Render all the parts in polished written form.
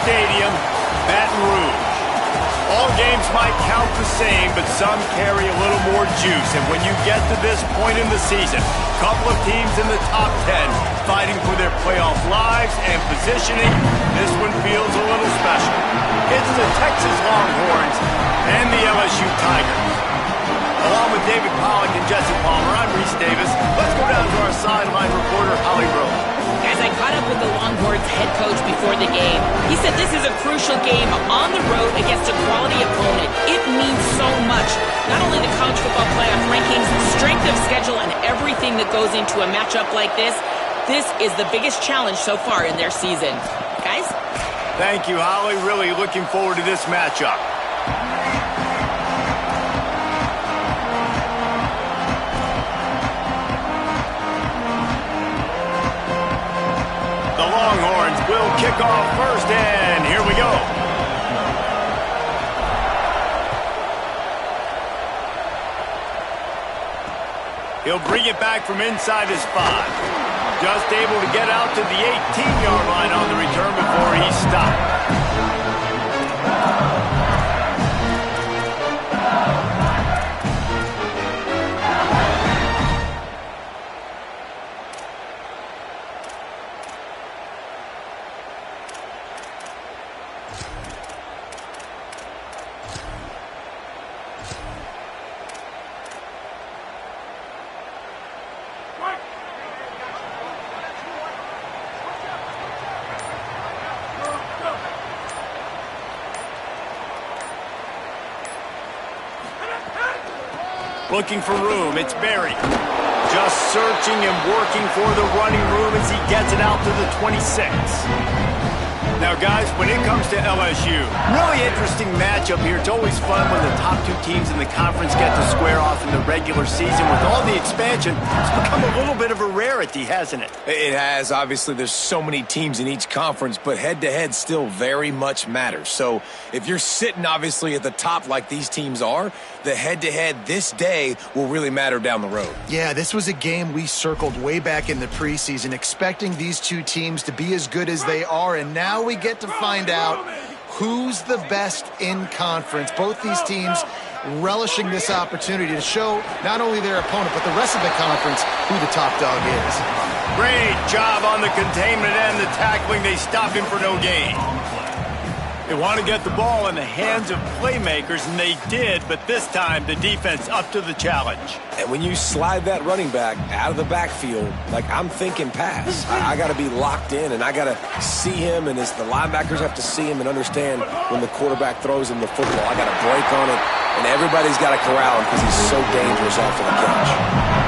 Stadium, Baton Rouge. All games might count the same, but some carry a little more juice. And when you get to this point in the season, a couple of teams in the top 10 fighting for their playoff lives and positioning, this one feels a little special. It's the Texas Longhorns and the LSU Tigers. Along with David Pollack and Jesse Palmer, I'm Reese Davis. Let's go down to our sideline reporter, Holly Rose. Guys, I caught up with the Longhorns head coach before the game. He said this is a crucial game on the road against a quality opponent. It means so much. Not only the college football playoff rankings, strength of schedule, and everything that goes into a matchup like this is the biggest challenge so far in their season. Guys? Thank you, Holly. Really looking forward to this matchup. The Longhorns will kick off first, and here we go. He'll bring it back from inside his 5. Just able to get out to the 18-yard line on the return before he stopped. Looking for room, it's Berry. Just searching and working for the running room as he gets it out to the 26. Now, guys, when it comes to LSU, really interesting matchup here. It's always fun when the top two teams in the conference get to square off in the regular season. With all the expansion, it's become a little bit of a rarity, hasn't it? It has. Obviously, there's so many teams in each conference, but head-to-head still very much matters. So if you're sitting, obviously, at the top like these teams are, the head-to-head this day will really matter down the road. Yeah, this was a game we circled way back in the preseason, expecting these two teams to be as good as they are, and now we get to find out who's the best in conference. Both these teams relishing this opportunity to show not only their opponent, but the rest of the conference who the top dog is. Great job on the containment and the tackling. They stop him for no gain. They want to get the ball in the hands of playmakers, and they did, but this time the defense up to the challenge. And when you slide that running back out of the backfield, like I'm thinking pass, I got to be locked in, and I got to see him, and as the linebackers have to see him and understand when the quarterback throws him the football, I got to break on it, and everybody's got to corral him because he's so dangerous after the catch.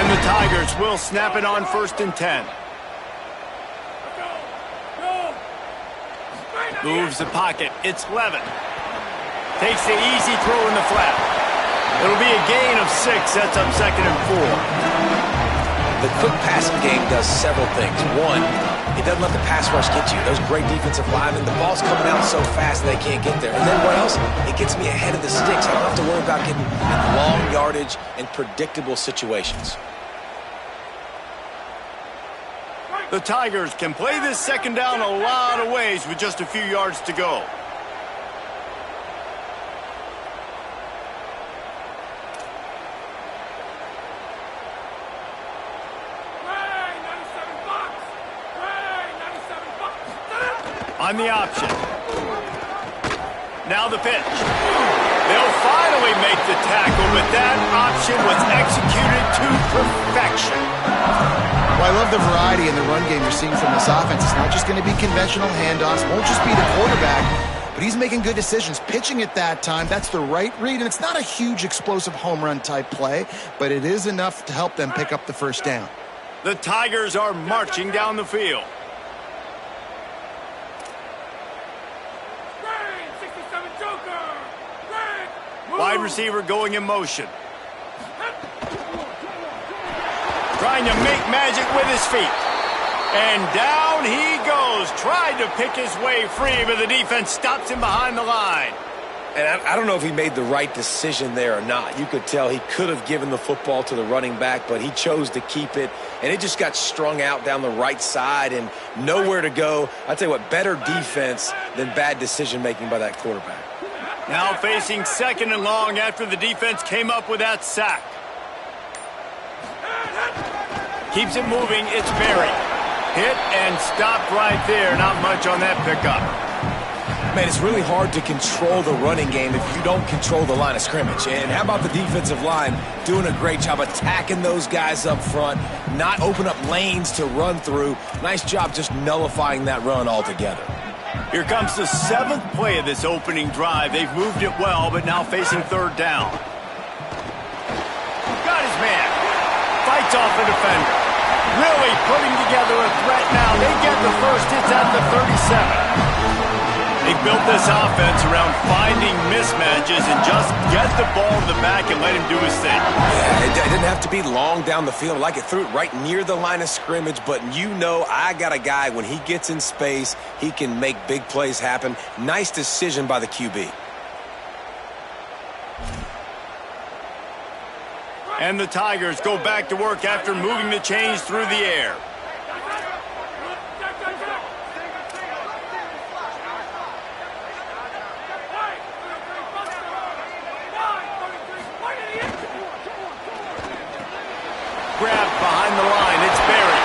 The Tigers will snap it on 1st and 10. Moves the pocket. It's Levin. Takes the easy throw in the flat. It'll be a gain of 6. Sets up 2nd and 4. The quick passing game does several things. One, it doesn't let the pass rush get you. Those great defensive linemen, the ball's coming out so fast they can't get there. And then what else? It gets me ahead of the sticks. I don't have to worry about getting in long yardage and predictable situations. The Tigers can play this 2nd down a lot of ways with just a few yards to go. On the option. Now the pitch. They'll finally make the tackle, but that option was executed to perfection. Well, I love the variety in the run game you're seeing from this offense. It's not just going to be conventional handoffs, won't just be the quarterback, but he's making good decisions. Pitching at that time, that's the right read, and it's not a huge explosive home run type play, but it is enough to help them pick up the 1st down. The Tigers are marching down the field. Wide receiver going in motion. Trying to make magic with his feet. And down he goes. Tried to pick his way free, but the defense stops him behind the line. And I don't know if he made the right decision there or not. You could tell he could have given the football to the running back, but he chose to keep it, and it just got strung out down the right side and nowhere to go. I tell you what, better defense than bad decision-making by that quarterback. Now facing 2nd and long after the defense came up with that sack. Keeps it moving, it's Berry. Hit and stopped right there. Not much on that pickup. Man, it's really hard to control the running game if you don't control the line of scrimmage. And how about the defensive line doing a great job attacking those guys up front, not open up lanes to run through. Nice job just nullifying that run altogether. Here comes the 7th play of this opening drive. They've moved it well, but now facing 3rd down. Got his man. Fights off a defender. Really putting together a threat now. They get the first. It's at the 37. They built this offense around finding mismatches and just get the ball to the back and let him do his thing. Yeah, it didn't have to be long down the field. Like it threw it right near the line of scrimmage, but you know I got a guy, when he gets in space, he can make big plays happen. Nice decision by the QB. And the Tigers go back to work after moving the chains through the air. Grabbed behind the line, it's Berry.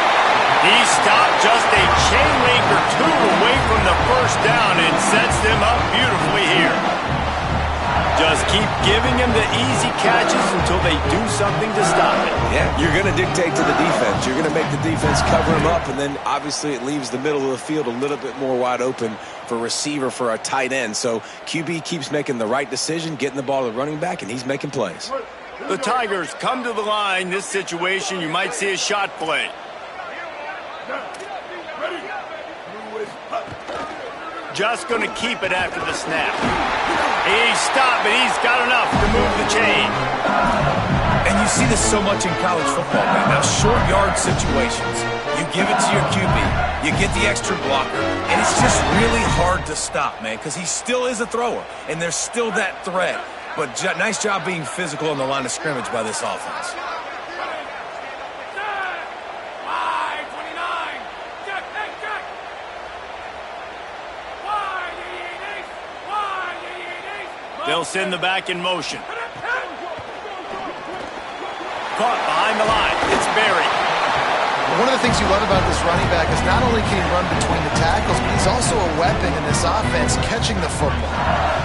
He stopped just a chain link or two away from the first down and sets them up beautifully here. Just keep giving him the easy catches until they do something to stop it. Yeah, you're going to dictate to the defense. You're going to make the defense cover him up, and then obviously it leaves the middle of the field a little bit more wide open for receiver, for a tight end. So QB keeps making the right decision, getting the ball to the running back, and he's making plays. The Tigers come to the line. This situation, you might see a shot play. Just going to keep it after the snap. He stopped, but he's got enough to move the chain. And you see this so much in college football, man. Now, short yard situations, you give it to your QB, you get the extra blocker, and it's just really hard to stop, man, because he still is a thrower, and there's still that threat. But nice job being physical on the line of scrimmage by this offense. They'll send the back in motion. Caught behind the line. It's Berry. One of the things you love about this running back is not only can he run between the tackles, but he's also a weapon in this offense catching the football.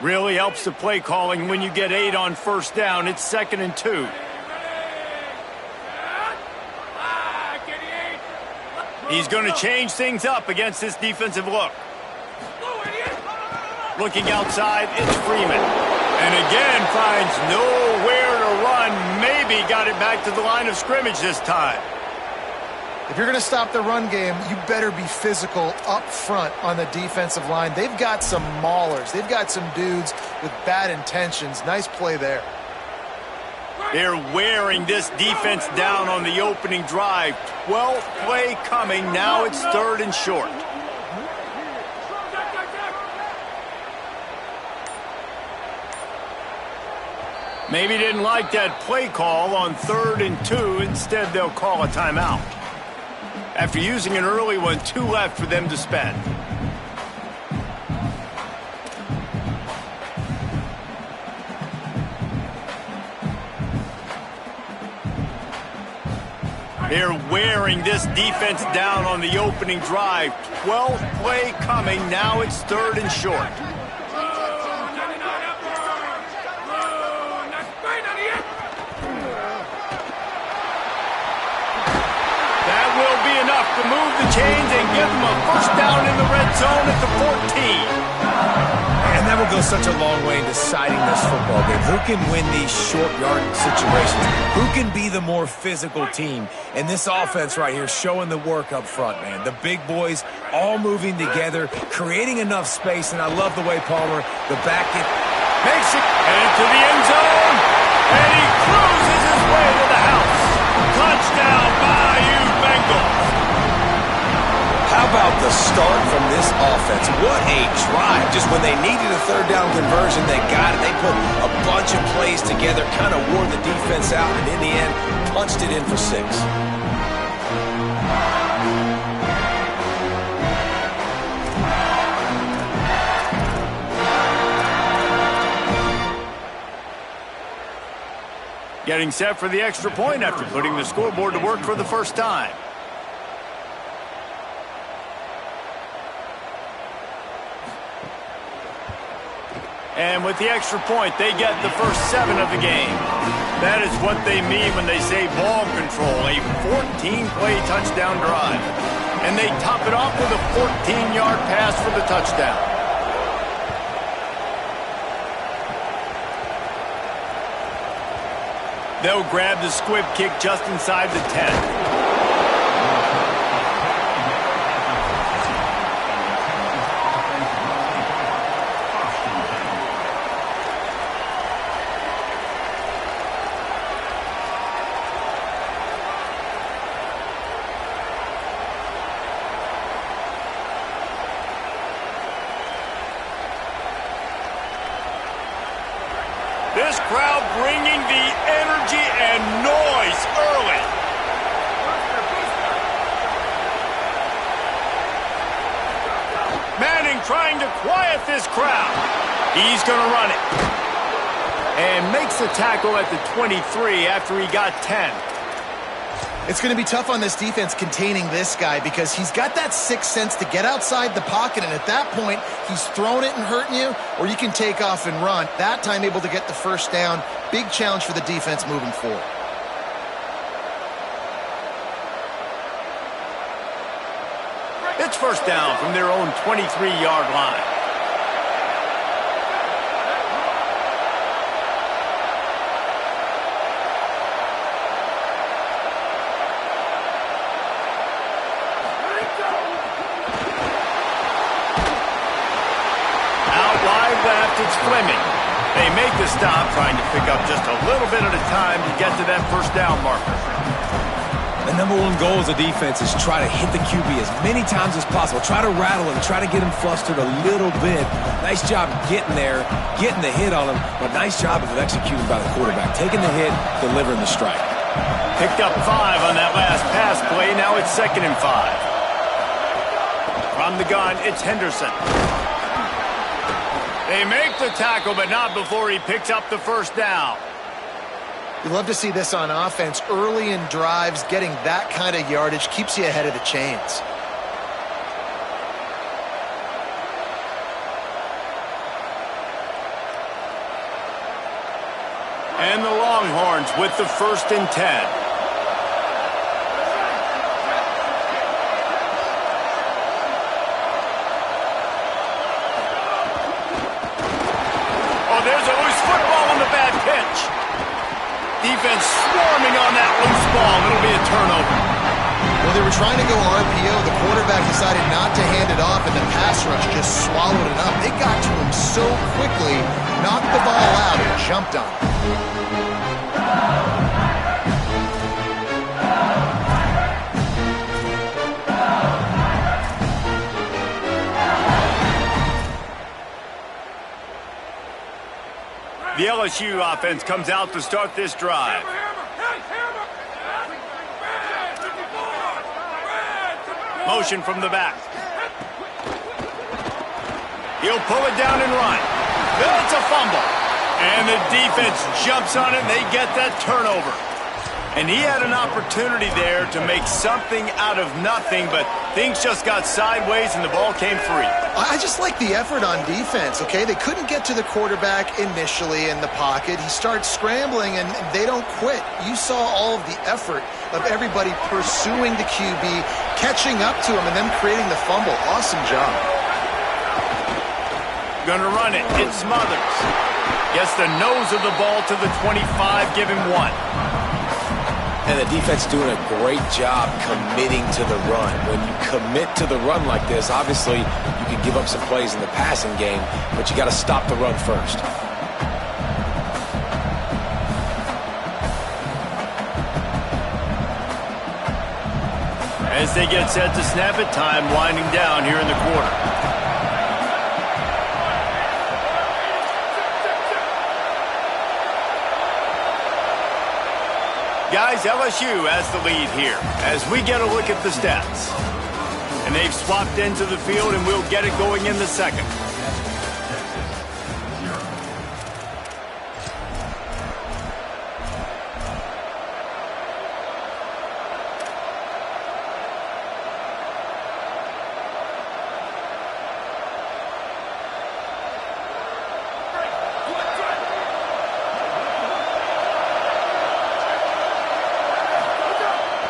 Really helps the play calling when you get 8 on first down. It's 2nd and 2. He's going to change things up against this defensive look. Looking outside, it's Freeman. And again finds nowhere to run. Maybe got it back to the line of scrimmage this time. If you're going to stop the run game, you better be physical up front on the defensive line. They've got some maulers. They've got some dudes with bad intentions. Nice play there. They're wearing this defense down on the opening drive. 12th play coming. Now it's 3rd and short. Maybe didn't like that play call on 3rd and 2. Instead, they'll call a timeout. After using an early one, 2 left for them to spend. They're wearing this defense down on the opening drive. 12th play coming. Now it's 3rd and short. To move the chains and give them a first down in the red zone at the 14. And that will go such a long way in deciding this football game. Who can win these short yard situations? Who can be the more physical team? And this offense right here showing the work up front, man. The big boys all moving together, creating enough space. And I love the way Palmer, the back Makes it into the end zone. And he cruises his way to the house. Touchdown, Bayou Bengals. How about the start from this offense? What a drive. Just when they needed a third down conversion, they got it. They put a bunch of plays together, kind of wore the defense out, and in the end, punched it in for 6. Getting set for the extra point after putting the scoreboard to work for the first time. And with the extra point, they get the first 7 of the game. That is what they mean when they say ball control, a 14-play touchdown drive. And they top it off with a 14-yard pass for the touchdown. They'll grab the squib kick just inside the 10. This crowd bringing the energy and noise early. Manning trying to quiet this crowd. He's going to run it. And makes the tackle at the 23 after he got 10. It's going to be tough on this defense containing this guy because he's got that sixth sense to get outside the pocket, and at that point, he's throwing it and hurting you, or you can take off and run. That time able to get the first down. Big challenge for the defense moving forward. It's first down from their own 23-yard line. It's Fleming. They make the stop, trying to pick up just a little bit at a time to get to that first down marker. The number one goal as a defense is try to hit the QB as many times as possible. Try to rattle him, try to get him flustered a little bit. Nice job getting there, getting the hit on him, but nice job of executing by the quarterback. Taking the hit, delivering the strike. Picked up 5 on that last pass play. Now it's 2nd and 5. From the gun, it's Henderson. They make the tackle, but not before he picks up the first down. You love to see this on offense. Early in drives, getting that kind of yardage keeps you ahead of the chains. And the Longhorns with the 1st and 10. Defense swarming on that loose ball. It'll be a turnover. Well, they were trying to go RPO. The quarterback decided not to hand it off, and the pass rush just swallowed it up. They got to him so quickly, knocked the ball out, and jumped on it. The LSU offense comes out to start this drive. Motion from the back. He'll pull it down and run. That's a fumble. And the defense jumps on it, and they get that turnover. And he had an opportunity there to make something out of nothing, but things just got sideways and the ball came free. I just like the effort on defense, okay? They couldn't get to the quarterback initially in the pocket. He starts scrambling, and they don't quit. You saw all of the effort of everybody pursuing the QB, catching up to him, and then creating the fumble. Awesome job. Gonna run it. It's Smothers. Gets the nose of the ball to the 25, give him 1. And the defense doing a great job committing to the run. When you commit to the run like this, obviously you can give up some plays in the passing game, but you got to stop the run first. as they get set to snap it. Time winding down here in the quarter. Guys, LSU has the lead here as we get a look at the stats. And they've swapped into the field, and we'll get it going in the second.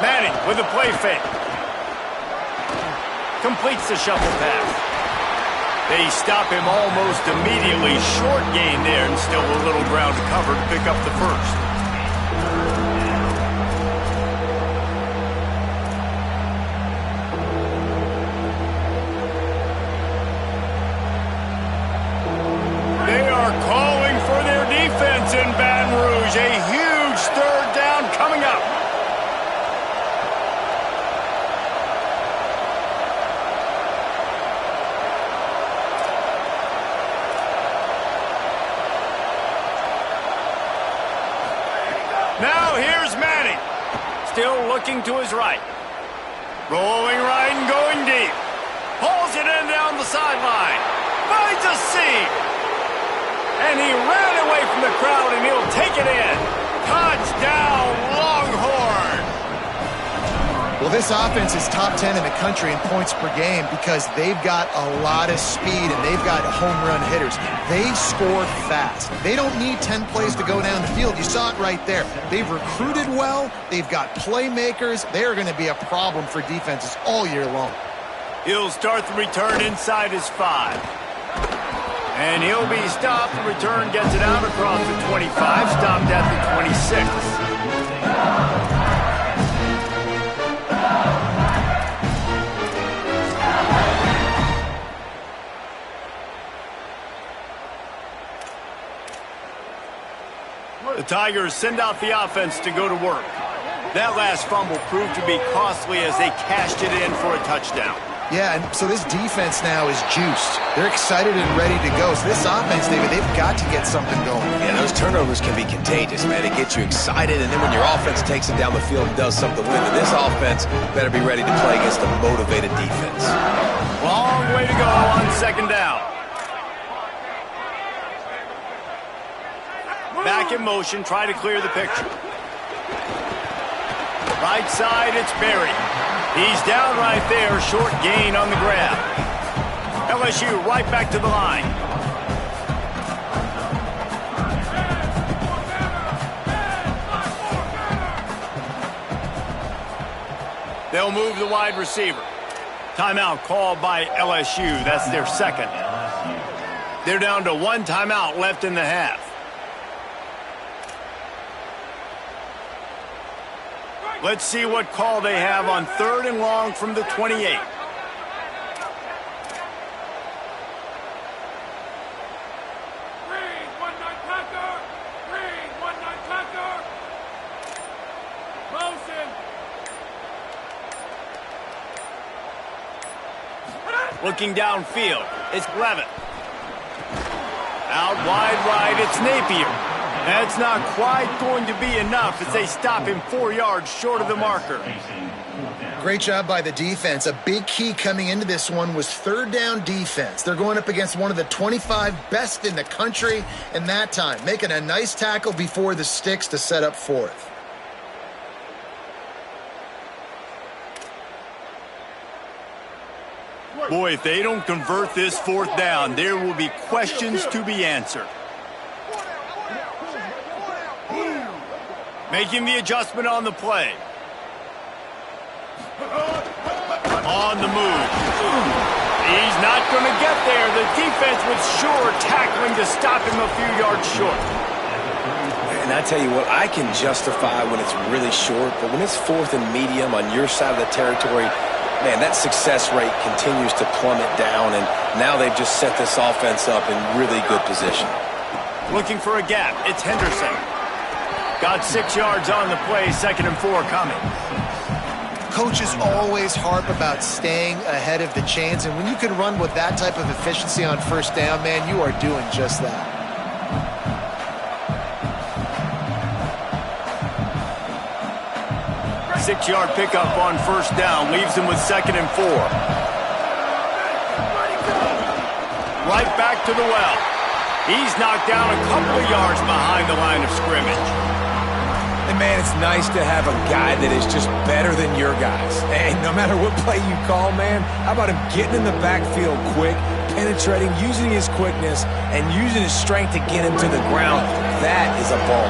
Manning with a play fake. Completes the shuffle pass. They stop him almost immediately. Short gain there, and still a little ground to cover to pick up the first. They are calling for their defense in Baton Rouge. A huge third down coming up. Now here's Manning. Still looking to his right. Rolling right and going deep. Pulls it in down the sideline. Finds a seam. And he ran away from the crowd, and he'll take it in. Touchdown, Longhorn. Well, this offense is top 10 in the country in points per game because they've got a lot of speed and they've got home run hitters. They score fast. They don't need 10 plays to go down the field. You saw it right there. They've recruited well. They've got playmakers. They are going to be a problem for defenses all year long. He'll start the return inside his 5. And he'll be stopped. The return gets it out across the 25, stopped at the 26. The Tigers send out the offense to go to work. That last fumble proved to be costly as they cashed it in for a touchdown. Yeah, and so this defense now is juiced. They're excited and ready to go. So this offense, David, they've got to get something going. Yeah, those turnovers can be contagious, man. It gets you excited, and then when your offense takes it down the field and does something with it, this offense better be ready to play against a motivated defense. Long way to go on second down. Back in motion, try to clear the picture. Right side, it's Berry. He's down right there, short gain on the grab. LSU right back to the line. They'll move the wide receiver. Timeout called by LSU. That's their second. They're down to one timeout left in the half. Let's see what call they have on 3rd and long from the 28. Looking downfield, it's Levitt. Out wide right, it's Napier. That's not quite going to be enough as they stop him 4 yards short of the marker. Great job by the defense. A big key coming into this one was 3rd down defense. They're going up against one of the 25 best in the country in that time, making a nice tackle before the sticks to set up 4th. Boy, if they don't convert this 4th down, there will be questions to be answered. Making the adjustment on the play. On the move. He's not going to get there. The defense was sure tackling to stop him a few yards short. And I tell you what, I can justify when it's really short, but when it's 4th and medium on your side of the territory, man, that success rate continues to plummet down, and now they've just set this offense up in really good position. Looking for a gap. It's Henderson. Got 6 yards on the play, 2nd and 4 coming. Coaches always harp about staying ahead of the chains, and when you can run with that type of efficiency on first down, man, you are doing just that. Six-yard pickup on first down leaves him with 2nd and 4. Right back to the well. He's knocked down a couple of yards behind the line of scrimmage. And, man, it's nice to have a guy that is just better than your guys. And no matter what play you call, man, how about him getting in the backfield quick, penetrating, using his quickness, and using his strength to get him to the ground? That is a ball.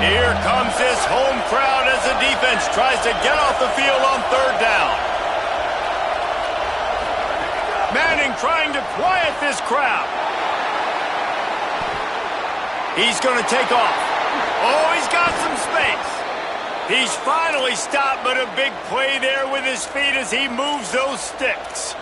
Here comes this home crowd as the defense tries to get off the field on 3rd down. Manning trying to quiet this crowd. He's going to take off. Oh, he's got some space. He's finally stopped, but a big play there with his feet as he moves those sticks.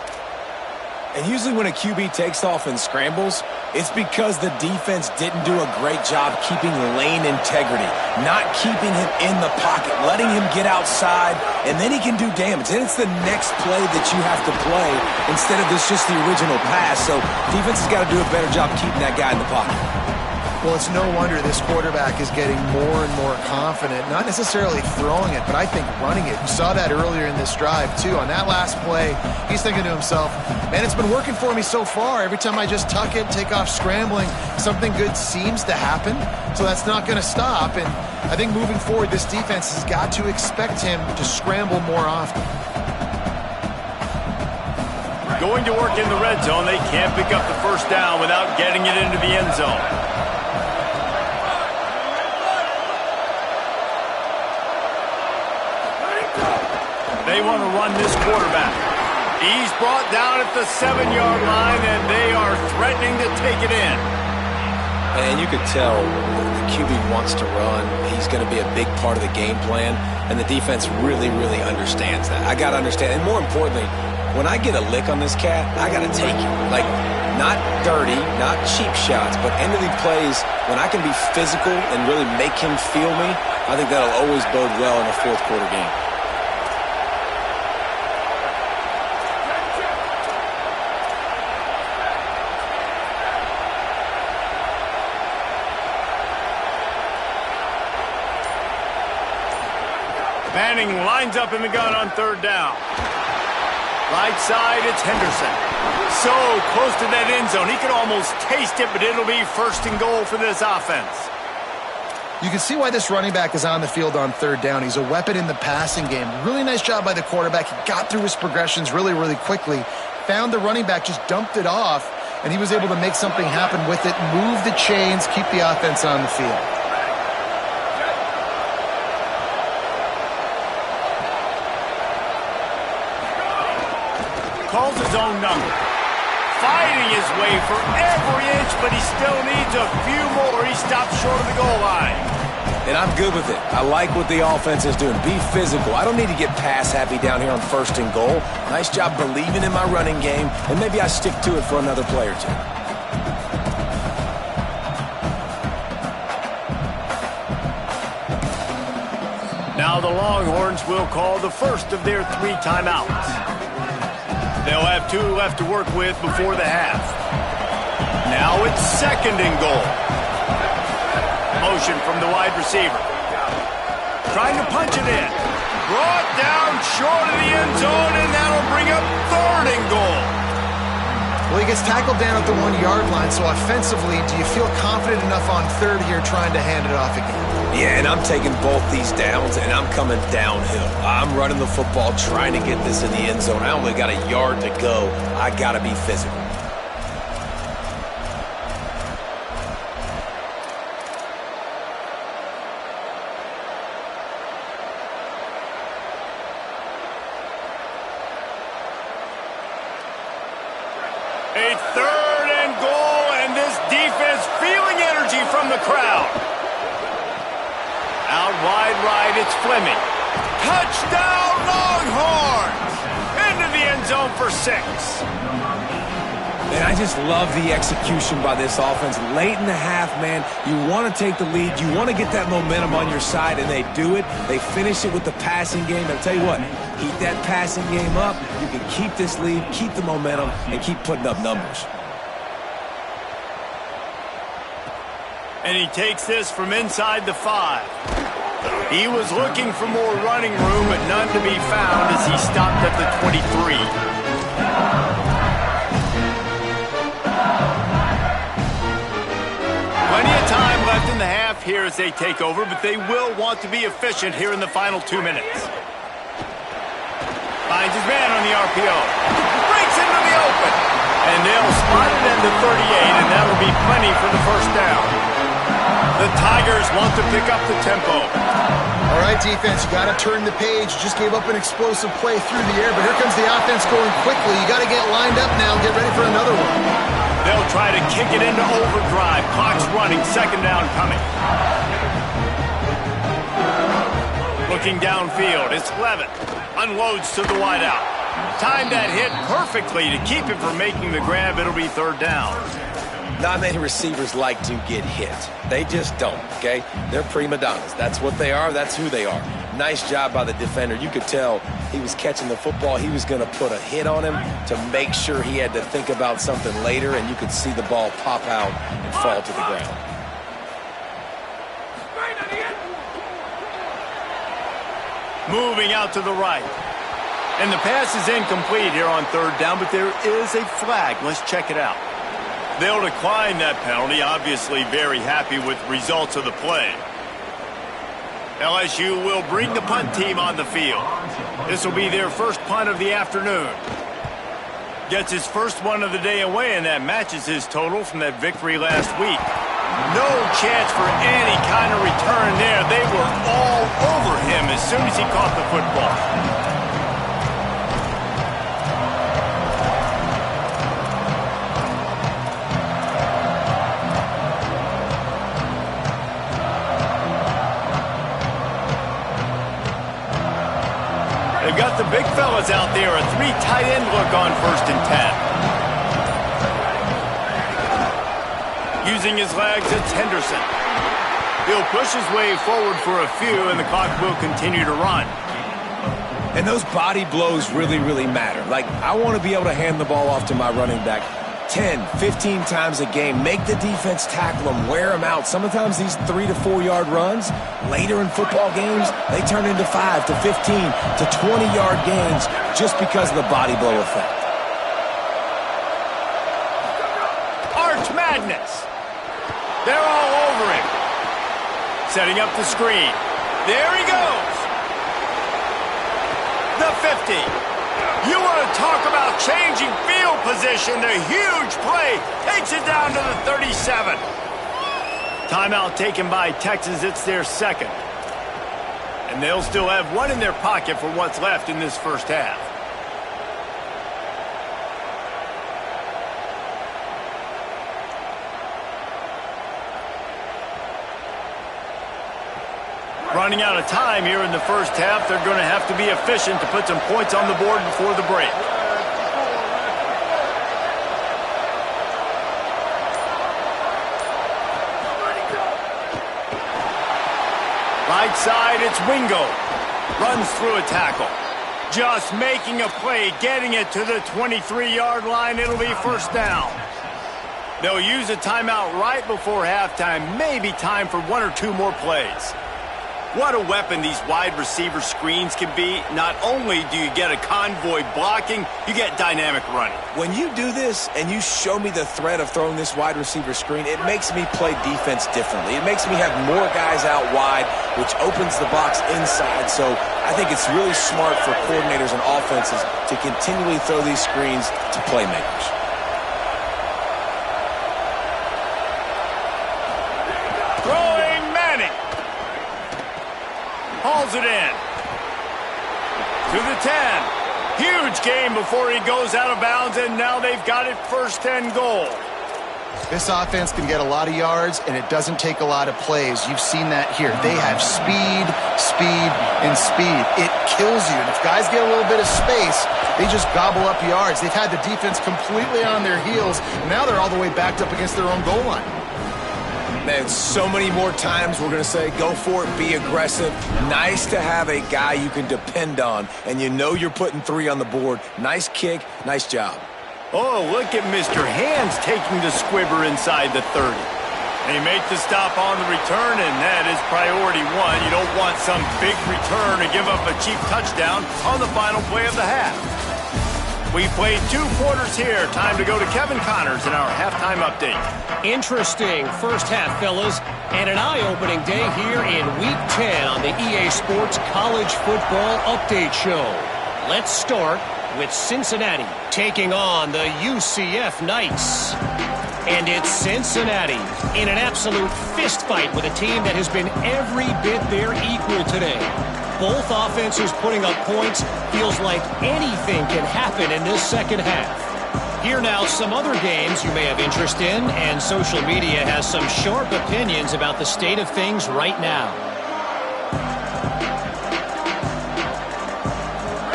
And usually when a QB takes off and scrambles, it's because the defense didn't do a great job keeping lane integrity, not keeping him in the pocket, letting him get outside, and then he can do damage. And it's the next play that you have to play instead of this just the original pass. So defense has got to do a better job keeping that guy in the pocket. Well, it's no wonder this quarterback is getting more and more confident, not necessarily throwing it, but I think running it. You saw that earlier in this drive, too. On that last play, he's thinking to himself, man, it's been working for me so far. Every time I just tuck it, take off scrambling, something good seems to happen, so that's not going to stop. And I think moving forward, this defense has got to expect him to scramble more often. Going to work in the red zone, they can't pick up the first down without getting it into the end zone. They want to run this quarterback. He's brought down at the 7-yard line, and they are threatening to take it in. And you could tell the QB wants to run. He's going to be a big part of the game plan, and the defense really, really understands that. I got to understand, and more importantly, when I get a lick on this cat, I got to take it. Like, not dirty, not cheap shots, but end of the plays, when I can be physical and really make him feel me, I think that'll always bode well in a fourth-quarter game. Manning lines up in the gun on 3rd down. Right side, it's Henderson. So close to that end zone. He could almost taste it, but it'll be 1st and goal for this offense. You can see why this running back is on the field on 3rd down. He's a weapon in the passing game. Really nice job by the quarterback. He got through his progressions really, really quickly. Found the running back, just dumped it off, and he was able to make something happen with it, move the chains, keep the offense on the field. Calls his own number. Fighting his way for every inch, but he still needs a few more. He stops short of the goal line. And I'm good with it. I like what the offense is doing. Be physical. I don't need to get pass happy down here on 1st and goal. Nice job believing in my running game, and maybe I stick to it for another play or two. Now the Longhorns will call the first of their 3 timeouts. They'll have 2 left to work with before the half. Now it's 2nd and goal. Motion from the wide receiver. Trying to punch it in. Brought down short of the end zone, and that'll bring up 3rd and goal. Well, he gets tackled down at the 1-yard line, so offensively, do you feel confident enough on 3rd here trying to hand it off again? Yeah, and I'm taking both these downs, and I'm coming downhill. I'm running the football, trying to get this in the end zone. I only got a yard to go. I got to be physical. A 3rd and goal, and this defense feeling energy from the crowd. Out wide right, it's Fleming. Touchdown, Longhorns! Into the end zone for 6. And I just love the execution by this offense. Late in the half, man, you want to take the lead. You want to get that momentum on your side, and they do it. They finish it with the passing game. I'll tell you what, keep that passing game up. You can keep this lead, keep the momentum, and keep putting up numbers. And he takes this from inside the 5. He was looking for more running room, but none to be found as he stopped at the 23. Plenty of time left in the half here as they take over, but they will want to be efficient here in the final 2 minutes. Finds his man on the RPO. Breaks into the open. And they'll spot it at the 38, and that'll be plenty for the first down. The Tigers want to pick up the tempo. All right, defense, you got to turn the page. Just gave up an explosive play through the air, but here comes the offense going quickly. You got to get lined up now. Get ready for another one. They'll try to kick it into overdrive. Clock's running. Second down coming. Looking downfield. It's Levitt. Unloads to the wideout. Timed that hit perfectly to keep him from making the grab. It'll be third down. Not many receivers like to get hit. They just don't, okay? They're prima donnas. That's what they are. That's who they are. Nice job by the defender. You could tell he was catching the football. He was going to put a hit on him to make sure he had to think about something later, and you could see the ball pop out and fall to the ground. Moving out to the right. And the pass is incomplete here on third down, but there is a flag. Let's check it out. They'll decline that penalty, obviously very happy with results of the play. LSU will bring the punt team on the field. This will be their first punt of the afternoon. Gets his first one of the day away, and that matches his total from that victory last week. No chance for any kind of return there. They were all over him as soon as he caught the football. They've got the big fellas out there. A 3 tight end look on 1st and 10. Using his legs, it's Henderson. He'll push his way forward for a few, and the clock will continue to run. And those body blows really, really matter. Like, I want to be able to hand the ball off to my running back 10, 15 times a game. Make the defense tackle them, wear them out. Sometimes these 3 to 4 yard runs, later in football games, they turn into 5 to 15 to 20 yard gains just because of the body blow effect. Arch Madness. They're all over him. Setting up the screen. There he goes. The 50. You want to talk about changing field position. The huge play takes it down to the 37. Timeout taken by Texas. It's their second. And they'll still have one in their pocket for what's left in this first half. Running out of time here in the first half. They're going to have to be efficient to put some points on the board before the break. Right side, it's Wingo. Runs through a tackle. Just making a play, getting it to the 23-yard line. It'll be first down. They'll use a timeout right before halftime. Maybe time for 1 or 2 more plays. What a weapon these wide receiver screens can be. Not only do you get a convoy blocking, you get dynamic running. When you do this and you show me the threat of throwing this wide receiver screen, it makes me play defense differently. It makes me have more guys out wide, which opens the box inside. So I think it's really smart for coordinators and offenses to continually throw these screens to playmakers. Hauls it in. To the 10. Huge game before he goes out of bounds, and now they've got it 1st and goal. This offense can get a lot of yards, and it doesn't take a lot of plays. You've seen that here. They have speed, speed, and speed. It kills you. And if guys get a little bit of space, they just gobble up yards. They've had the defense completely on their heels. Now they're all the way backed up against their own goal line. Man, so many more times we're going to say, go for it, be aggressive. Nice to have a guy you can depend on, and you know you're putting 3 on the board. Nice kick, nice job. Oh, look at Mr. Hands taking the squibber inside the 30. They make the stop on the return, and that is priority 1. You don't want some big return to give up a cheap touchdown on the final play of the half. We played 2 quarters here. Time to go to Kevin Connors in our halftime update. Interesting first half, fellas, and an eye-opening day here in Week 10 on the EA Sports College Football Update Show. Let's start with Cincinnati taking on the UCF Knights. And it's Cincinnati in an absolute fist fight with a team that has been every bit their equal today. Both offenses putting up points. Feels like anything can happen in this second half. Here now some other games you may have interest in, and social media has some sharp opinions about the state of things right now.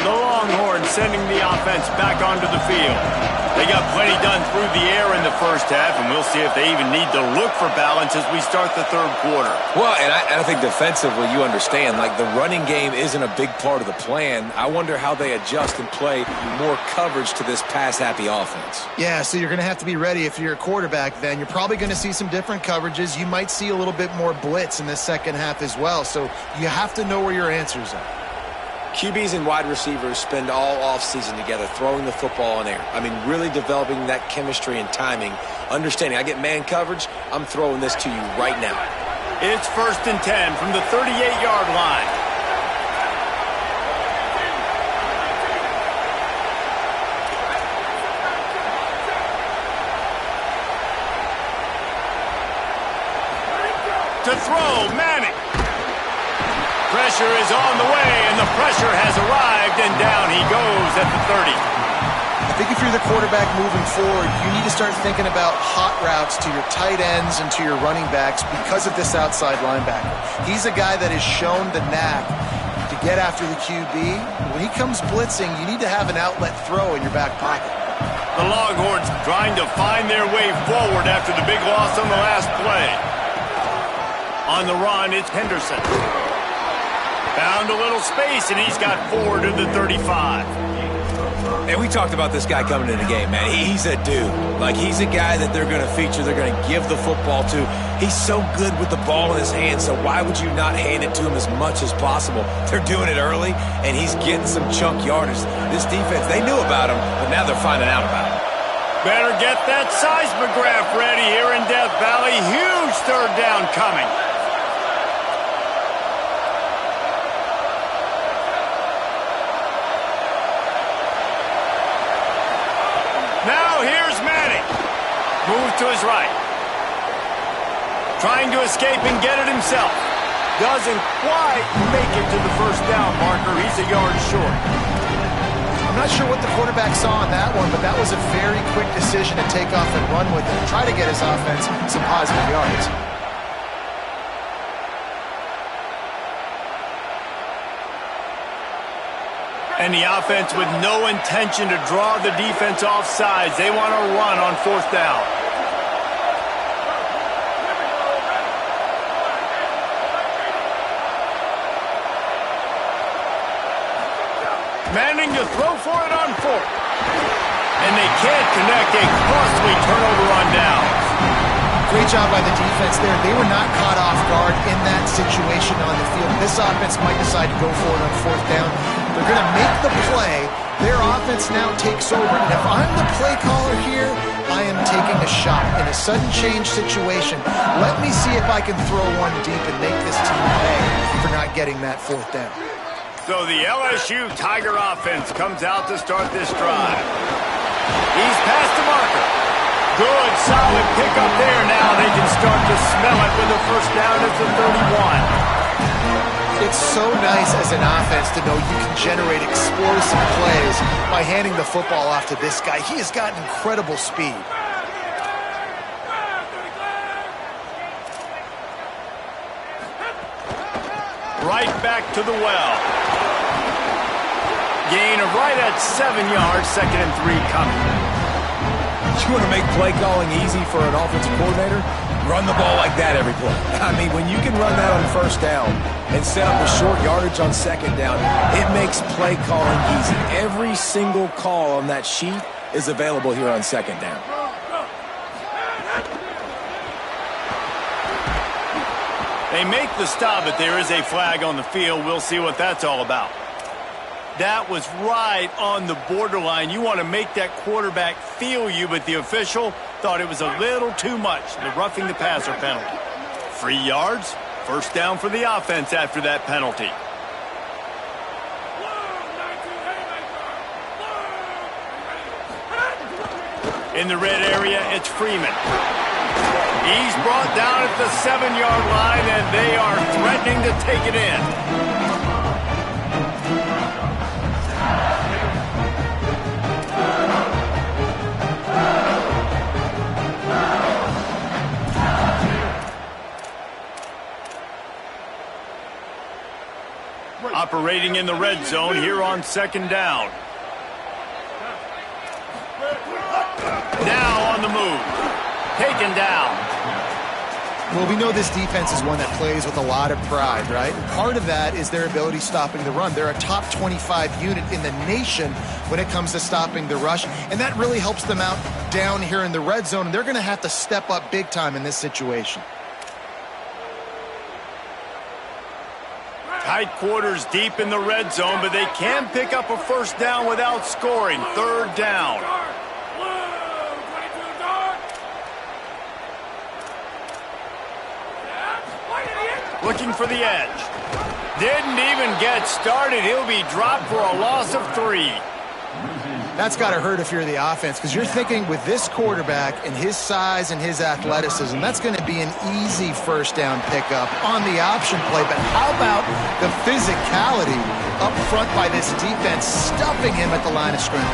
The Longhorns sending the offense back onto the field. They got plenty done through the air in the first half, and we'll see if they even need to look for balance as we start the third quarter. Well, and I think defensively, you understand, like the running game isn't a big part of the plan. I wonder how they adjust and play more coverage to this pass-happy offense. Yeah, so you're going to have to be ready if you're a quarterback then. You're probably going to see some different coverages. You might see a little bit more blitz in the second half as well, so you have to know where your answers are. QBs and wide receivers spend all offseason together throwing the ball in air. I mean, really developing that chemistry and timing. Understanding, I get man coverage, I'm throwing this to you right now. It's 1st and 10 from the 38-yard line. To throw, Manning. Pressure is on the way, and the pressure has arrived, and down he goes at the 30. I think if you're the quarterback moving forward, you need to start thinking about hot routes to your tight ends and to your running backs because of this outside linebacker. He's a guy that has shown the knack to get after the QB. When he comes blitzing, you need to have an outlet throw in your back pocket. The Longhorns trying to find their way forward after the big loss on the last play. On the run, it's Henderson. Found a little space, and he's got 4 to the 35. And we talked about this guy coming in the game, man. He's a dude. Like, he's a guy that they're going to feature, they're going to give the football to. He's so good with the ball in his hands, so why would you not hand it to him as much as possible? They're doing it early, and he's getting some chunk yardage. This defense, they knew about him, but now they're finding out about him. Better get that seismograph ready here in Death Valley. Huge third down coming. Now here's Manning. Move to his right. Trying to escape and get it himself. Doesn't quite make it to the first down marker. He's a yard short. I'm not sure what the quarterback saw on that one, but that was a very quick decision to take off and run with it. Try to get his offense some positive yards. And the offense with no intention to draw the defense off sides. They want to run on 4th down. Manning to throw for it on 4th. And they can't connect. A costly turnover on downs. Great job by the defense there. They were not caught off guard in that situation on the field. This offense might decide to go for it on 4th down. They're going to make the play. Their offense now takes over. And if I'm the play caller here, I am taking a shot in a sudden change situation. Let me see if I can throw one deep and make this team pay for not getting that 4th down. So the LSU Tiger offense comes out to start this drive. He's past the marker. Good, solid pickup there. Now they can start to smell it with a first down at the 31. It's so nice as an offense to know you can generate explosive plays by handing the football off to this guy. He has got incredible speed. right back to the well. Gain of right at 7 yards, 2nd and 3 coming. You want to make play calling easy for an offensive coordinator? Run the ball like that every play. I mean, when you can run that on 1st down and set up a short yardage on 2nd down, it makes play calling easy. Every single call on that sheet is available here on 2nd down. They make the stop, but there is a flag on the field. We'll see what that's all about. That was right on the borderline. You want to make that quarterback feel you, but the official thought it was a little too much. The roughing the passer penalty. 3 yards, 1st down for the offense after that penalty. In the red area, it's Freeman. He's brought down at the 7-yard line, and they are threatening to take it in. Operating in the red zone here on 2nd down. Now on the move. Taken down. Well, we know this defense is one that plays with a lot of pride, right? Part of that is their ability stopping the run. They're a top 25 unit in the nation when it comes to stopping the rush, and that really helps them out down here in the red zone, and they're going to have to step up big time in this situation. Tight quarters deep in the red zone, but they can pick up a 1st down without scoring. 3rd down. Looking for the edge. Didn't even get started. He'll be dropped for a loss of 3. That's got to hurt if you're the offense, because you're thinking with this quarterback and his size and his athleticism, that's going to be an easy 1st down pickup on the option play. But how about the physicality up front by this defense, stuffing him at the line of scrimmage?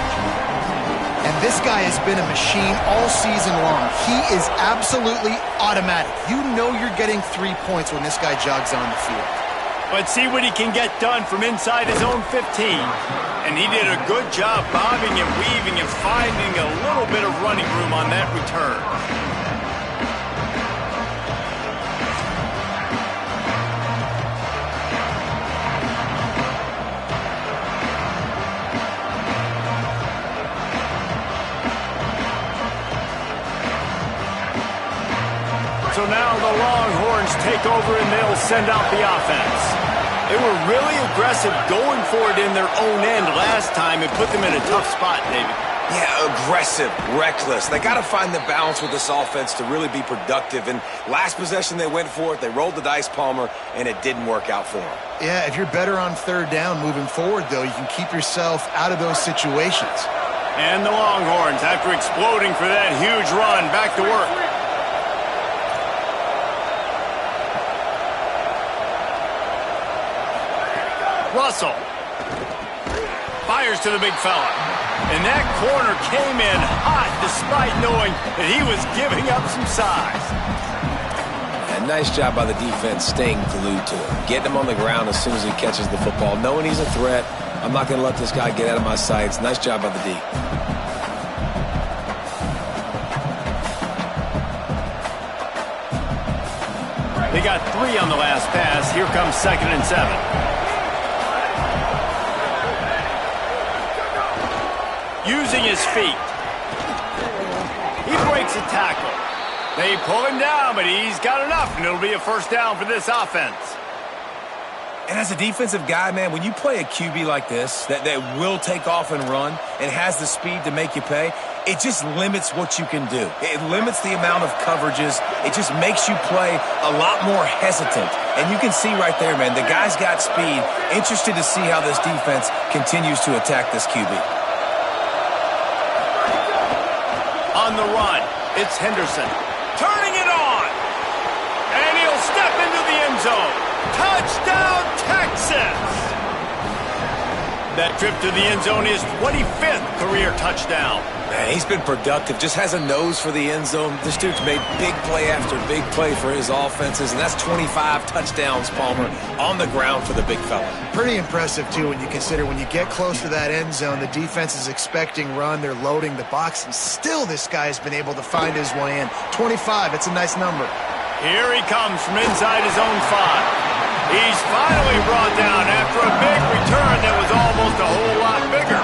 And this guy has been a machine all season long. He is absolutely automatic. You know you're getting 3 points when this guy jogs on the field. But see what he can get done from inside his own 15. And he did a good job bobbing and weaving and finding a little bit of running room on that return. So now the Longhorns take over and they'll send out the offense. They were really aggressive going for it in their own end last time and put them in a tough spot, David. Yeah, aggressive, reckless. They got to find the balance with this offense to really be productive. And last possession they went for it, they rolled the dice, Palmer, and it didn't work out for them. Yeah, if you're better on 3rd down moving forward, though, you can keep yourself out of those situations. And the Longhorns, after exploding for that huge run, back to work. Russell fires to the big fella. And that corner came in hot despite knowing that he was giving up some size. And nice job by the defense staying glued to him. Getting him on the ground as soon as he catches the football. Knowing he's a threat. I'm not going to let this guy get out of my sights. Nice job by the D. They got 3 on the last pass. Here comes 2nd and 7. Using his feet. He breaks a tackle. They pull him down, but he's got enough, and it'll be a 1st down for this offense. And as a defensive guy, man, when you play a QB like this that will take off and run and has the speed to make you pay, it just limits what you can do. It limits the amount of coverages. It just makes you play a lot more hesitant. And you can see right there, man, the guy's got speed. Interested to see how this defense continues to attack this QB. On the run, it's Henderson. Turning it on. And he'll step into the end zone. Touchdown, Texas! That trip to the end zone is 25th career touchdown. Man, he's been productive, just has a nose for the end zone. This dude's made big play after big play for his offenses, and that's 25 touchdowns, Palmer, on the ground for the big fella. Pretty impressive, too, when you consider when you get close to that end zone, the defense is expecting run, they're loading the box, and still this guy has been able to find his way in. 25, it's a nice number. Here he comes from inside his own 5. He's finally brought down after a big return that was almost a whole lot bigger.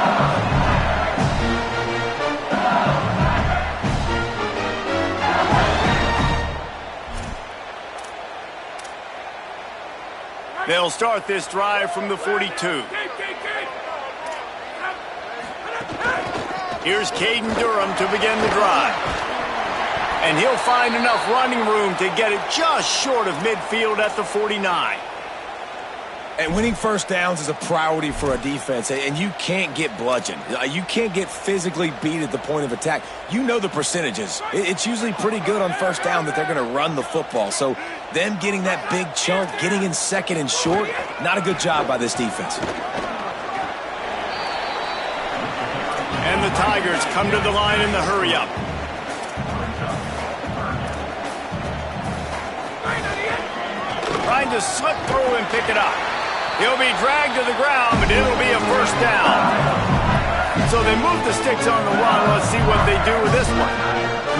They'll start this drive from the 42. Here's Caden Durham to begin the drive. And he'll find enough running room to get it just short of midfield at the 49. And winning first downs is a priority for a defense, and you can't get bludgeoned. You can't get physically beat at the point of attack. You know the percentages. It's usually pretty good on first down that they're going to run the football. So them getting that big chunk, getting in second and short, not a good job by this defense. And the Tigers come to the line in the hurry-up. Trying to slip through and pick it up. He'll be dragged to the ground, but it'll be a first down. So they move the sticks on the run. Let's see what they do with this one.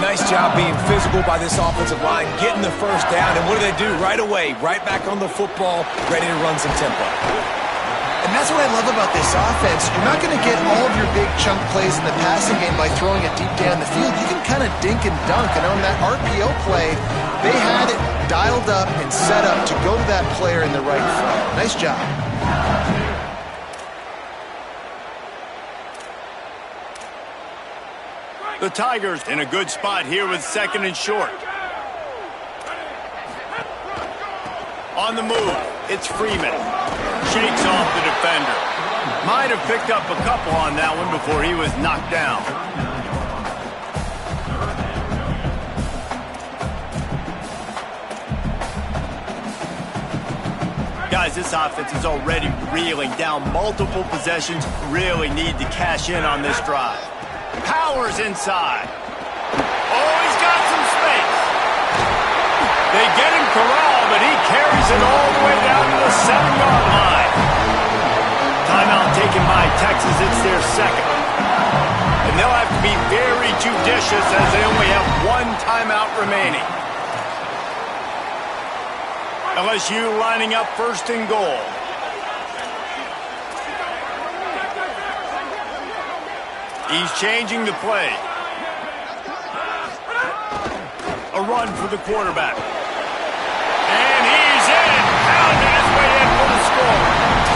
Nice job being physical by this offensive line, getting the first down. And what do? Right away, right back on the football, ready to run some tempo. And that's what I love about this offense. You're not going to get all of your big chunk plays in the passing game by throwing it deep down the field. You can kind of dink and dunk. And on that RPO play, they had it dialed up and set up to go to that player in the right front. Nice job. The Tigers in a good spot here with second and short. On the move, it's Freeman. Shakes off the defender. Might have picked up a couple on that one before he was knocked down. Guys, this offense is already reeling down multiple possessions. Really need to cash in on this drive. Powers inside. Oh, he's got some space. They get him corralled, but he carries it all the way down to the 7-yard line. Timeout taken by Texas. It's their second. And they'll have to be very judicious as they only have one timeout remaining. LSU lining up first and goal. He's changing the play. A run for the quarterback. And he's in. Pounding his way in for the score.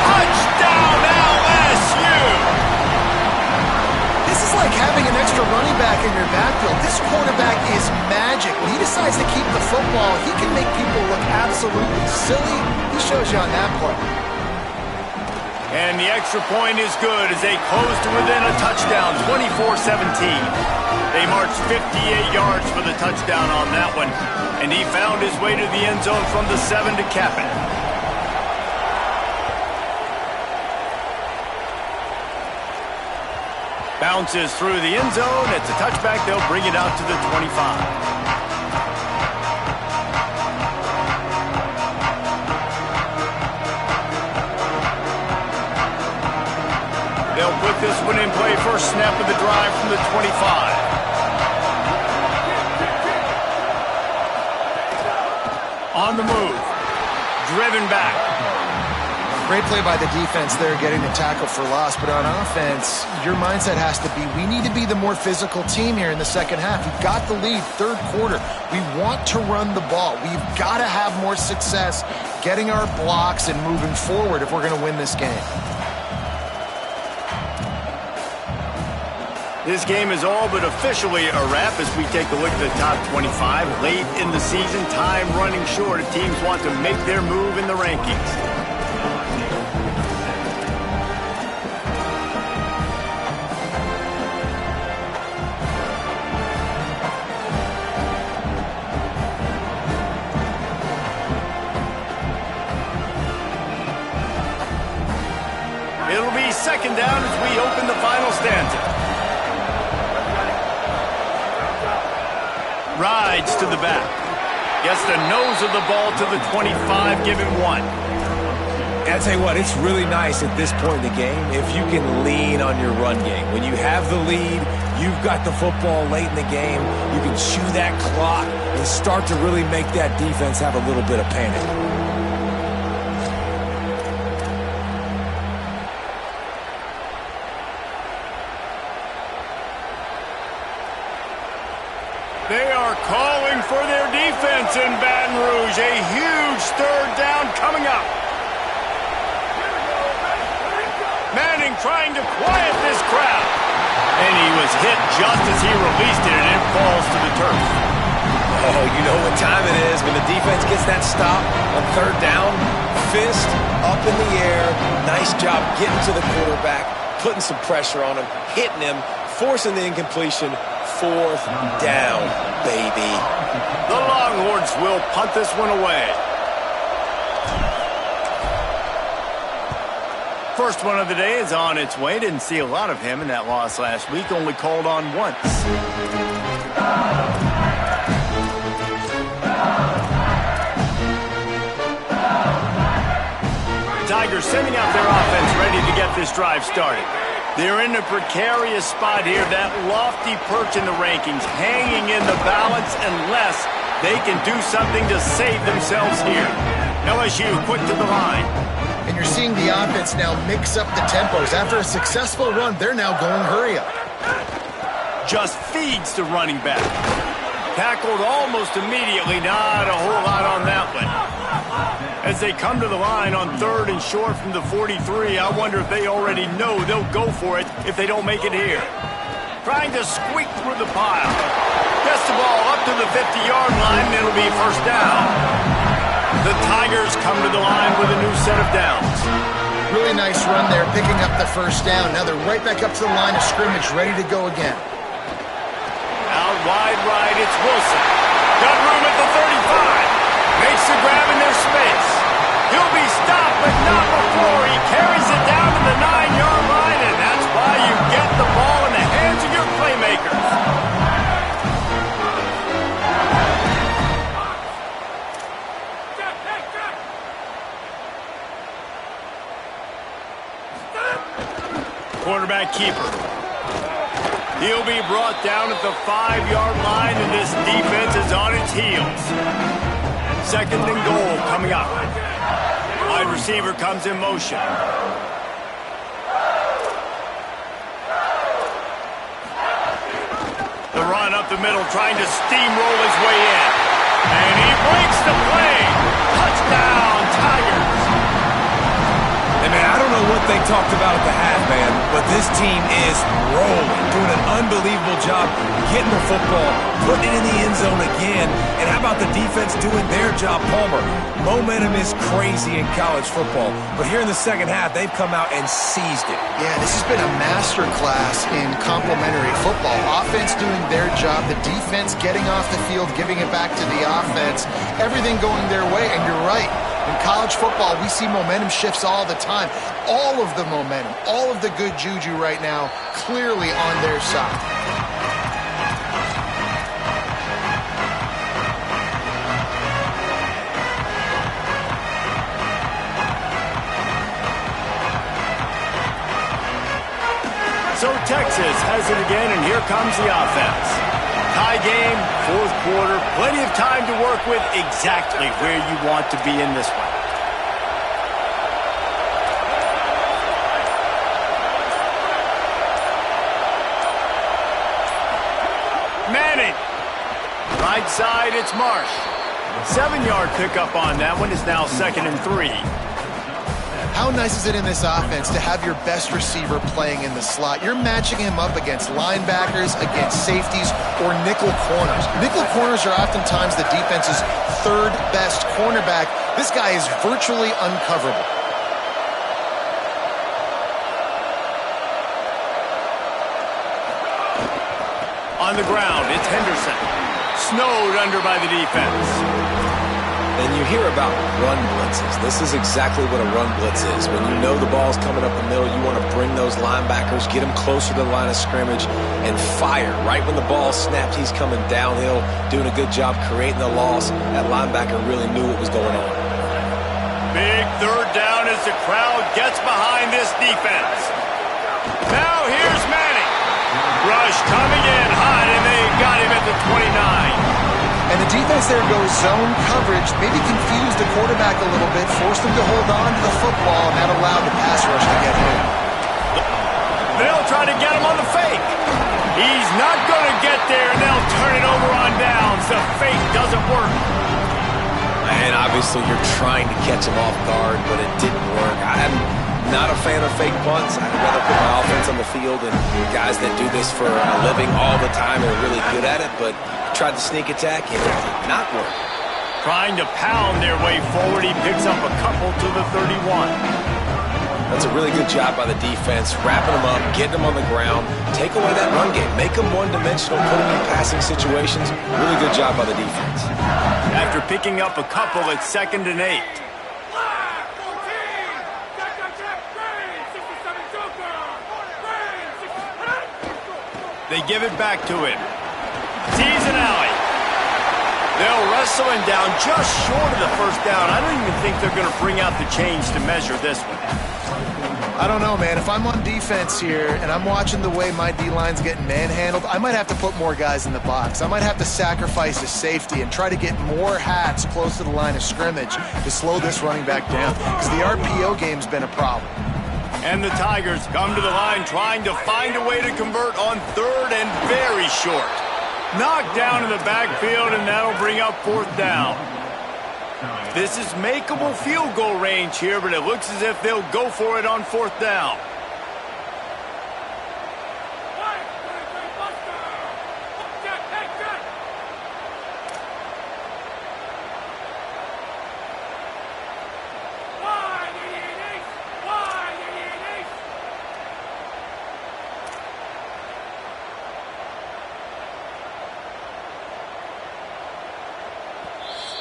Touchdown LSU! This is like having an extra running back in your backfield. This quarterback is magic. When he decides to keep the football, he can make people look absolutely silly. He shows you on that play. And the extra point is good as they close to within a touchdown, 24-17. They marched 58 yards for the touchdown on that one, and he found his way to the end zone from the 7 to cap it. Bounces through the end zone. It's a touchback. They'll bring it out to the 25. They'll put this one in play. First snap of the drive from the 25. On the move. Driven back. Great play by the defense there, getting the tackle for loss. But on offense, your mindset has to be, we need to be the more physical team here in the second half. We've got the lead, third quarter. We want to run the ball. We've got to have more success getting our blocks and moving forward if we're going to win this game. This game is all but officially a wrap as we take a look at the top 25. Late in the season, time running short. Teams want to make their move in the rankings. It'll be second down as we open the final stanza. Rides to the back. Gets the nose of the ball to the 25, give him 1. And I tell you what, it's really nice at this point in the game if you can lean on your run game. When you have the lead, you've got the football late in the game, you can chew that clock and start to really make that defense have a little bit of panic. They are calling for their defense in Baton Rouge. A huge third down coming up. Manning trying to quiet this crowd. And he was hit just as he released it, and it falls to the turf. Oh, you know what time it is when the defense gets that stop on third down. Fist up in the air. Nice job getting to the quarterback, putting some pressure on him, hitting him, forcing the incompletion. Fourth down, baby. The Longhorns will punt this one away. First one of the day is on its way. Didn't see a lot of him in that loss last week. Only called on once. Tigers sending out their offense ready to get this drive started. They're in a precarious spot here, that lofty perch in the rankings, hanging in the balance unless they can do something to save themselves here. LSU quick to the line. And you're seeing the offense now mix up the tempos. After a successful run, they're now going hurry up. Just feeds the running back. Tackled almost immediately, not a whole lot on that one. As they come to the line on 3rd and short from the 43, I wonder if they already know they'll go for it if they don't make it here. Trying to squeak through the pile. Gets the ball up to the 50-yard line, and it'll be first down. The Tigers come to the line with a new set of downs. Really nice run there, picking up the first down. Now they're right back up to the line of scrimmage, ready to go again. Out wide right, it's Wilson. Got room at the 35. Makes the grab in their space. He'll be stopped, but not before he carries it down to the 9-yard line, and that's why you get the ball in the hands of your playmakers. Quarterback keeper. He'll be brought down at the 5-yard line, and this defense is on its heels. 2nd and goal coming up. Wide receiver comes in motion. The run up the middle, trying to steamroll his way in. And he breaks the play. Touchdown, Tigers. And man, I don't know what they talked about at the half, man, but this team is rolling, doing an unbelievable job getting the football, putting it in the end zone again. And how about the defense doing their job, Palmer? Momentum is crazy in college football, but here in the second half, they've come out and seized it. Yeah, this has been a master class in complementary football. Offense doing their job, the defense getting off the field, giving it back to the offense, everything going their way, and you're right. In college football, we see momentum shifts all the time. All of the momentum, all of the good juju right now, clearly on their side. So Texas has it again, and here comes the offense. Tie game, 4th quarter, plenty of time to work with, exactly where you want to be in this one. Manning. Right side, it's Marsh. 7-yard pickup on that one. Is now 2nd and 3. How nice is it in this offense to have your best receiver playing in the slot? You're matching him up against linebackers, against safeties, or nickel corners. Nickel corners are oftentimes the defense's 3rd best cornerback. This guy is virtually uncoverable. On the ground, it's Henderson. Snowed under by the defense. And you hear about run blitzes. This is exactly what a run blitz is. When you know the ball's coming up the middle, you want to bring those linebackers, get them closer to the line of scrimmage, and fire. Right when the ball snapped, he's coming downhill, doing a good job creating the loss. That linebacker really knew what was going on. Big third down as the crowd gets behind this defense. Now here's Manning. Rush coming in hot, and they got him at the 29. And the defense there goes zone coverage, maybe confused the quarterback a little bit, forced him to hold on to the football, and that allowed the pass rush to get home. They'll try to get him on the fake. He's not going to get there, and they'll turn it over on downs. The fake doesn't work. And obviously you're trying to catch him off guard, but it didn't work. I'm not a fan of fake punts. I'd rather put my offense on the field, and guys that do this for a living all the time are really good at it, but tried to sneak attack and it did not work. Trying to pound their way forward, he picks up a couple to the 31. That's a really good job by the defense, wrapping them up, getting them on the ground, take away that run game, make them one-dimensional, put them in passing situations. Really good job by the defense. After picking up a couple, it's 2nd and 8. They give it back to him. Sees an alley. They'll wrestle him down just short of the first down. I don't even think they're going to bring out the change to measure this one. I don't know, man. If I'm on defense here and I'm watching the way my D-line's getting manhandled, I might have to put more guys in the box. I might have to sacrifice his safety and try to get more hats close to the line of scrimmage to slow this running back down, because the RPO game's been a problem. And the Tigers come to the line trying to find a way to convert on 3rd and very short. Knocked down in the backfield, and that'll bring up 4th down. This is makeable field goal range here, but it looks as if they'll go for it on 4th down.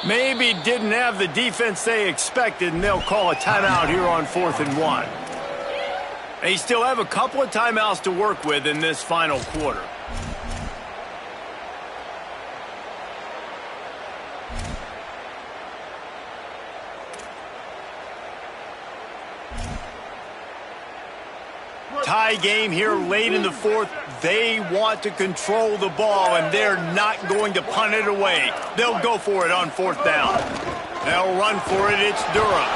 Maybe didn't have the defense they expected, and they'll call a timeout here on 4th and 1. They still have a couple of timeouts to work with in this final quarter. Tie game here late in the 4th. They want to control the ball, and they're not going to punt it away. They'll go for it on 4th down. They'll run for it. It's Durham.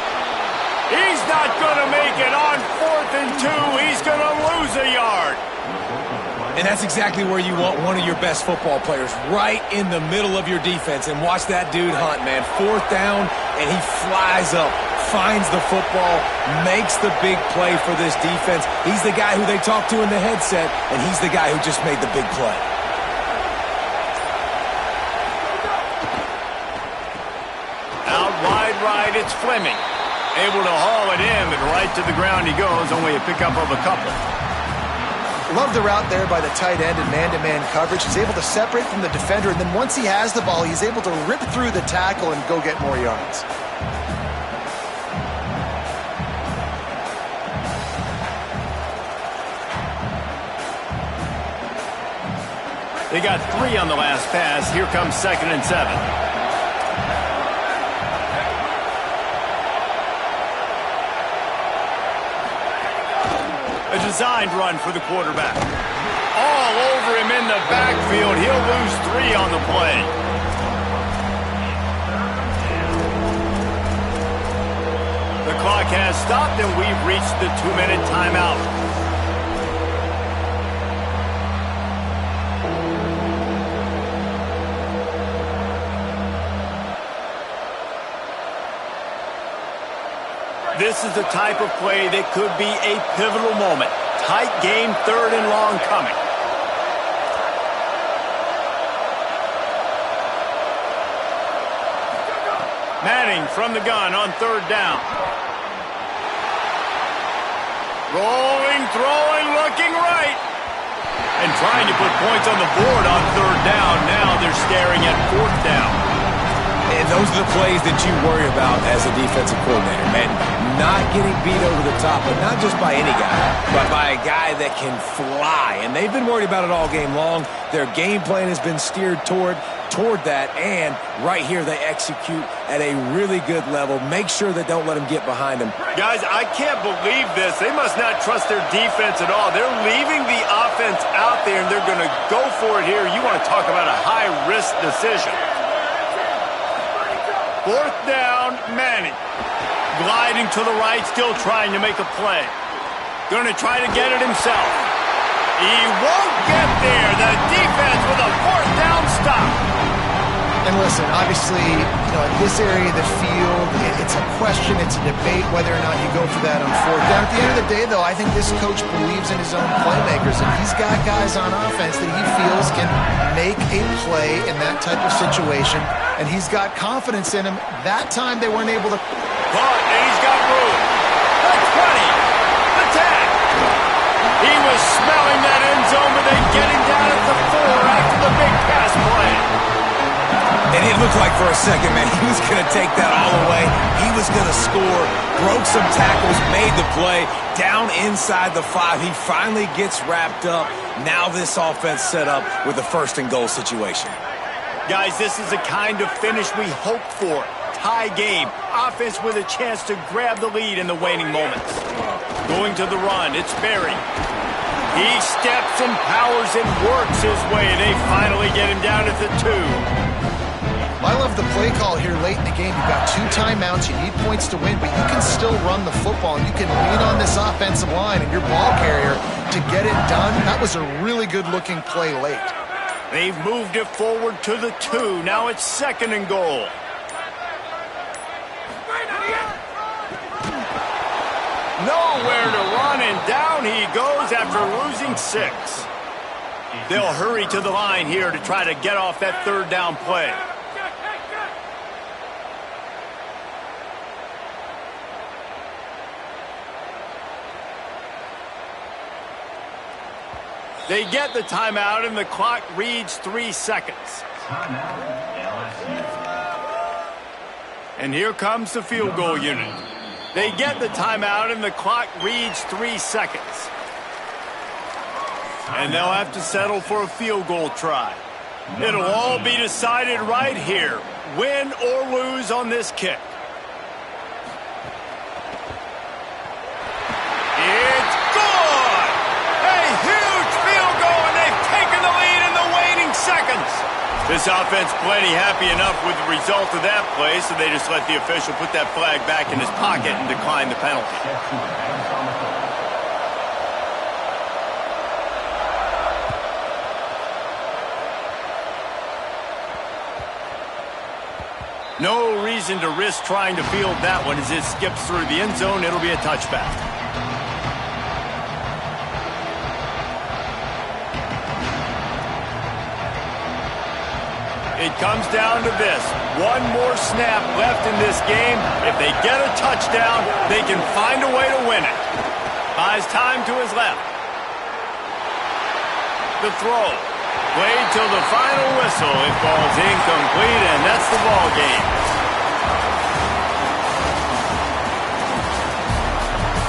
He's not going to make it on 4th and 2. He's going to lose a yard. And that's exactly where you want one of your best football players, right in the middle of your defense. And watch that dude hunt, man. 4th down, and he flies up, finds the football, makes the big play for this defense. He's the guy who they talk to in the headset, and he's the guy who just made the big play. Out wide right, it's Fleming. Able to haul it in, but right to the ground he goes, only a pickup of a couple. Love the route there by the tight end in man-to-man coverage. He's able to separate from the defender, and then once he has the ball, he's able to rip through the tackle and go get more yards. They got 3 on the last pass. Here comes 2nd and 7. A designed run for the quarterback. All over him in the backfield. He'll lose 3 on the play. The clock has stopped, and we've reached the 2-minute timeout. This is the type of play that could be a pivotal moment. Tight game, 3rd and long coming. Manning from the gun on 3rd down. Rolling, throwing, looking right. And trying to put points on the board on 3rd down. Now they're staring at 4th down. And Those are the plays that you worry about as a defensive coordinator, man. Not getting beat over the top, but not just by any guy, but by a guy that can fly. And they've been worried about it all game long. Their game plan has been steered toward that, and right here they execute at a really good level. Make sure they don't let them get behind them. Guys, I can't believe this. They must not trust their defense at all. They're leaving the offense out there, and they're going to go for it here. You want to talk about a high-risk decision. Fourth down, Manning. Gliding to the right, still trying to make a play. Going to try to get it himself. He won't get there. The defense with a fourth down stop. And listen, obviously, at this area of the field, it's a question, it's a debate whether or not you go for that on fourth down. At the end of the day, though, I think this coach believes in his own playmakers, and he's got guys on offense that he feels can make a play in that type of situation, and he's got confidence in him. That time they weren't able to... Caught, and he's got room. The 20, the 10. He was smelling that end zone, but they get him down at the 4 after the big pass play. And it looked like for a second, man, he was going to take that all away. He was going to score, broke some tackles, made the play, down inside the 5. He finally gets wrapped up. Now this offense set up with a first-and-goal situation. Guys, this is the kind of finish we hoped for. Tie game. Offense with a chance to grab the lead in the waning moments. Going to the run, it's Berry. He steps and powers and works his way, and they finally get him down at the 2. I love the play call here late in the game. You've got 2 timeouts. You need points to win, but you can still run the football, and you can lean on this offensive line and your ball carrier to get it done. That was a really good-looking play late. They've moved it forward to the 2. Now it's 2nd and goal. Nowhere to run, and down he goes after losing 6. They'll hurry to the line here to try to get off that 3rd down play. They get the timeout, and the clock reads 3 seconds. And here comes the field goal unit. They get the timeout, and the clock reads 3 seconds. And they'll have to settle for a field goal try. It'll all be decided right here. Win or lose on this kick. It's good! A huge field goal, and they've taken the lead in the waning seconds. This offense plenty happy enough with the result of that play, so they just let the official put that flag back in his pocket and decline the penalty. No reason to risk trying to field that one. As it skips through the end zone, it'll be a touchback. It comes down to this. One more snap left in this game. If they get a touchdown, they can find a way to win it. Buys time to his left. The throw. Played till the final whistle. It falls incomplete, and that's the ball game.